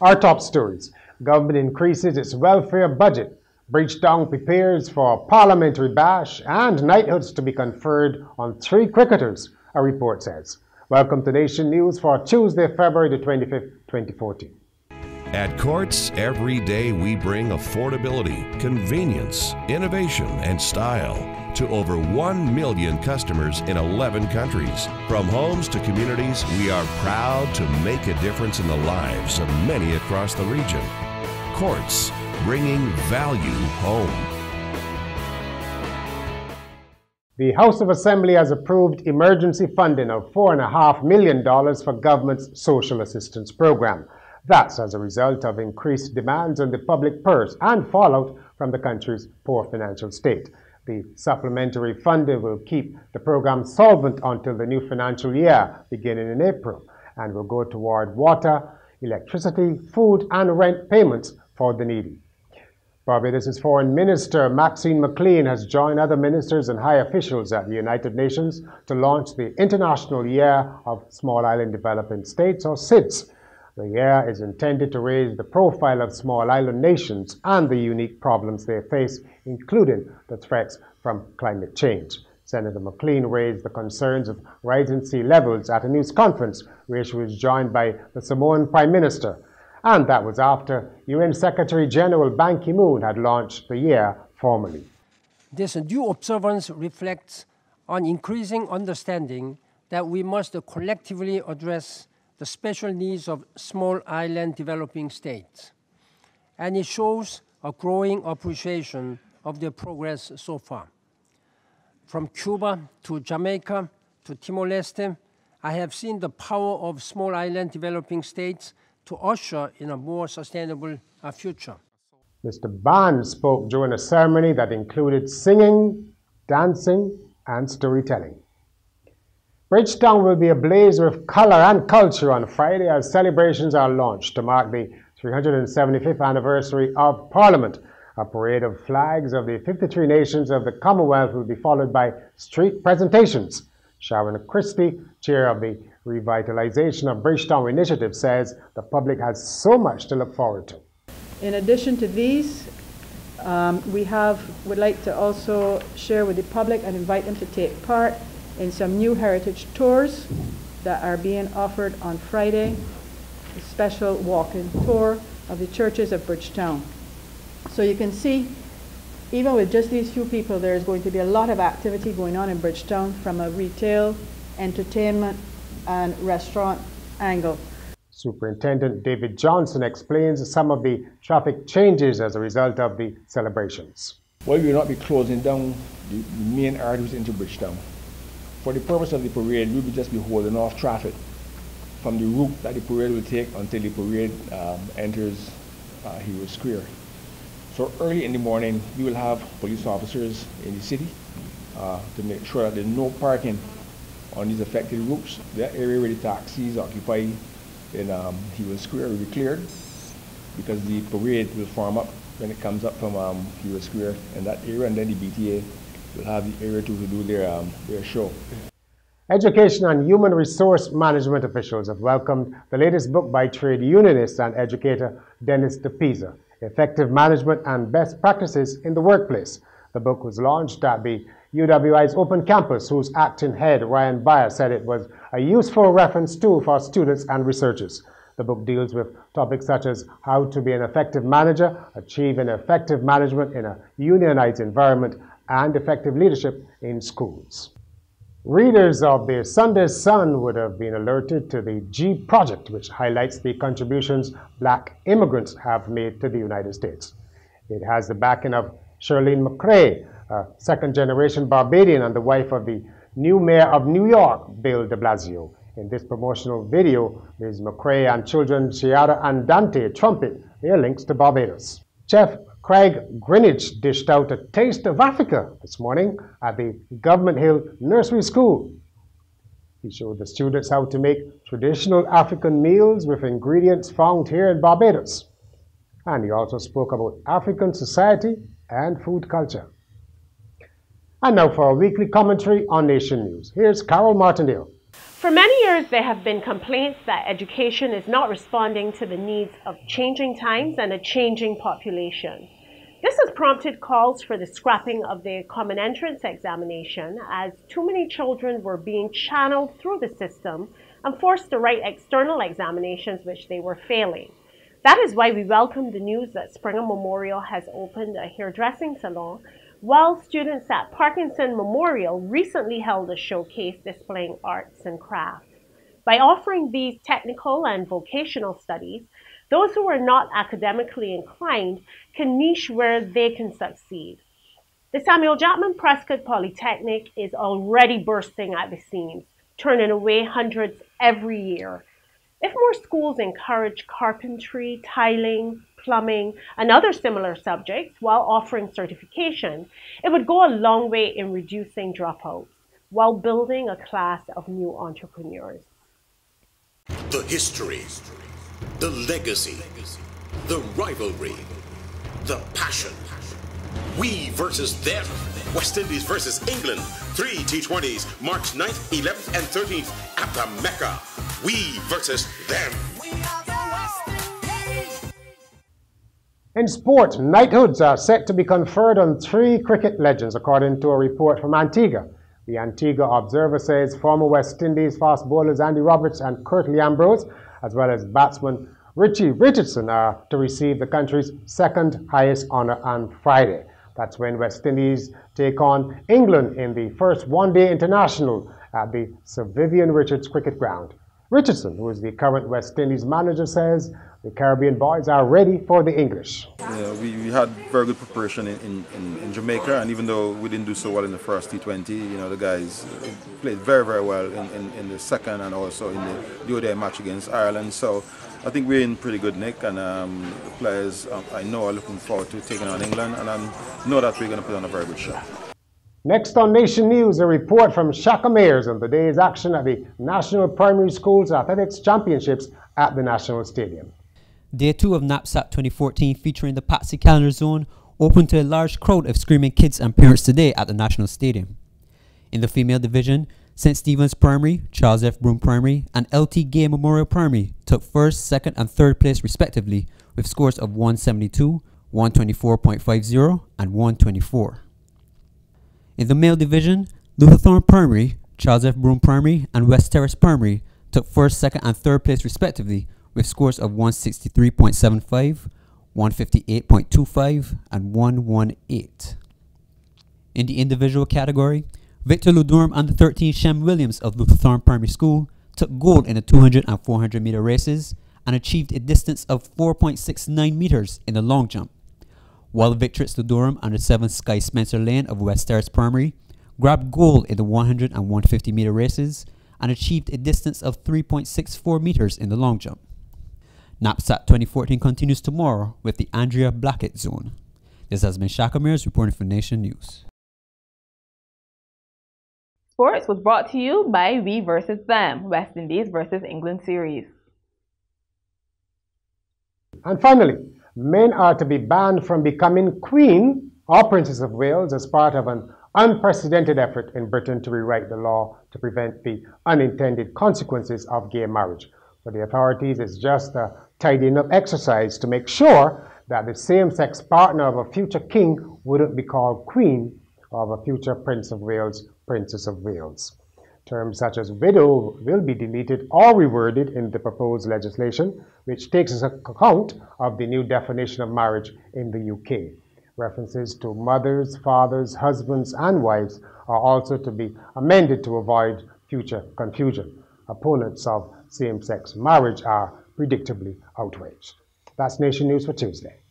Our top stories. Government increases its welfare budget. Bridgetown prepares for parliamentary bash and knighthoods to be conferred on 3 cricketers, a report says. Welcome to Nation News for Tuesday, February the 25th, 2014. At Courts, every day we bring affordability, convenience, innovation, and style to over 1 million customers in 11 countries. From homes to communities, we are proud to make a difference in the lives of many across the region. Courts, bringing value home. The House of Assembly has approved emergency funding of $4.5 million for government's social assistance program. That's as a result of increased demands on the public purse and fallout from the country's poor financial state. The supplementary funding will keep the program solvent until the new financial year, beginning in April, and will go toward water, electricity, food, and rent payments for the needy. Barbados' Foreign Minister Maxine McLean has joined other ministers and high officials at the United Nations to launch the International Year of Small Island Developing States, or SIDS. The year is intended to raise the profile of small island nations and the unique problems they face, including the threats from climate change. Senator McLean raised the concerns of rising sea levels at a news conference where she was joined by the Samoan Prime Minister. And that was after UN Secretary General Ban Ki-moon had launched the year formally. This due observance reflects on increasing understanding that we must collectively address the special needs of small island developing states. And it shows a growing appreciation of their progress so far. From Cuba to Jamaica to Timor-Leste, I have seen the power of small island developing states to usher in a more sustainable future. Mr. Ban spoke during a ceremony that included singing, dancing, and storytelling. Bridgetown will be ablaze with color and culture on Friday as celebrations are launched to mark the 375th anniversary of Parliament. A parade of flags of the 53 nations of the Commonwealth will be followed by street presentations. Sharon Christie, chair of the Revitalization of Bridgetown Initiative, says the public has so much to look forward to. In addition to these, would like to also share with the public and invite them to take part in some new heritage tours that are being offered on Friday, a special walk-in tour of the churches of Bridgetown. So you can see, even with just these few people, there is going to be a lot of activity going on in Bridgetown from a retail, entertainment, and restaurant angle. Superintendent David Johnson explains some of the traffic changes as a result of the celebrations. Well, we will not be closing down the main arteries into Bridgetown. For the purpose of the parade, we will just be holding off traffic from the route that the parade will take until the parade enters Hero Square. So early in the morning, we will have police officers in the city to make sure that there's no parking on these affected routes. That area where the taxis occupy in Hero Square will be cleared because the parade will form up when it comes up from Hero Square in that area, and then the BTA will have the area to do their show. Education and human resource management officials have welcomed the latest book by trade unionist and educator Dennis DePisa, Effective Management and Best Practices in the Workplace. The book was launched at the UWI's Open Campus, whose acting head, Ryan Bayer, said it was a useful reference tool for students and researchers. The book deals with topics such as how to be an effective manager, achieve an effective management in a unionized environment, and effective leadership in schools. Readers of the Sunday Sun would have been alerted to the G Project, which highlights the contributions Black immigrants have made to the United States. It has the backing of Shirlene McCrae, a second-generation Barbadian and the wife of the new mayor of New York, Bill de Blasio. In this promotional video, Ms. McCrae and children Ciara and Dante trumpet their links to Barbados. Chef Craig Greenwich dished out a taste of Africa this morning at the Government Hill Nursery School. He showed the students how to make traditional African meals with ingredients found here in Barbados. And he also spoke about African society and food culture. And now for a weekly commentary on Nation News. Here's Carol Martindale. For many years, there have been complaints that education is not responding to the needs of changing times and a changing population. This has prompted calls for the scrapping of the common entrance examination, as too many children were being channeled through the system and forced to write external examinations which they were failing. That is why we welcome the news that Springer Memorial has opened a hairdressing salon, while students at Parkinson Memorial recently held a showcase displaying arts and crafts. By offering these technical and vocational studies, those who are not academically inclined can niche where they can succeed. The Samuel Jackman Prescott Polytechnic is already bursting at the seams, turning away hundreds every year. If more schools encourage carpentry, tiling, plumbing, and other similar subjects while offering certification, it would go a long way in reducing dropouts while building a class of new entrepreneurs. The history, the legacy, the rivalry, the passion. We versus them. West Indies versus England. 3 T20s, March 9th, 11th, and 13th at the Mecca. We versus them. In sport, knighthoods are set to be conferred on 3 cricket legends, according to a report from Antigua. The Antigua Observer says former West Indies fast bowlers Andy Roberts and Curtly Ambrose, as well as batsman Richie Richardson, are to receive the country's 2nd highest honour on Friday. That's when West Indies take on England in the first one-day international at the Sir Vivian Richards Cricket Ground. Richardson, who is the current West Indies manager, says the Caribbean boys are ready for the English. Yeah, we had very good preparation in Jamaica, and even though we didn't do so well in the first T20, the guys played very, very well in the second and also in the ODI match against Ireland. So I think we're in pretty good nick, and the players I know are looking forward to taking on England, and I know that we're going to put on a very good show. Next on Nation News, a report from Shaka Mayers on the day's action at the National Primary Schools Athletics Championships at the National Stadium. Day 2 of NAPSAT 2014, featuring the Patsy Calendar Zone, opened to a large crowd of screaming kids and parents today at the National Stadium. In the female division, St. Stephen's Primary, Charles F. Broome Primary, and LT Gay Memorial Primary took 1st, 2nd, and 3rd place respectively, with scores of 172, 124.50, and 124. In the male division, Luther Thorne Primary, Charles F. Broome Primary, and West Terrace Primary took 1st, 2nd, and 3rd place respectively, with scores of 163.75, 158.25, and 118. In the individual category, Victor Ludorm and the 13 Shem Williams of Luther Thorne Primary School took gold in the 200 and 400 meter races and achieved a distance of 4.69 meters in the long jump, while Victrix Ludorm and the 7 Sky Spencer Lane of West Terrace Primary grabbed gold in the 100 and 150 meter races and achieved a distance of 3.64 meters in the long jump. NAPSAT 2014 continues tomorrow with the Andrea Blackett Zone. This has been Shaka Mears reporting for Nation News. Sports was brought to you by We versus Them, West Indies versus England series. And finally, men are to be banned from becoming Queen or Princess of Wales as part of an unprecedented effort in Britain to rewrite the law to prevent the unintended consequences of gay marriage. For the authorities, it's just a tidying up exercise to make sure that the same-sex partner of a future king wouldn't be called Queen, or of a future Prince of Wales, Princess of Wales. Terms such as widow will be deleted or reworded in the proposed legislation, which takes account of the new definition of marriage in the UK. References to mothers, fathers, husbands, and wives are also to be amended to avoid future confusion. Opponents of same-sex marriage are predictably outraged. That's Nation News for Tuesday.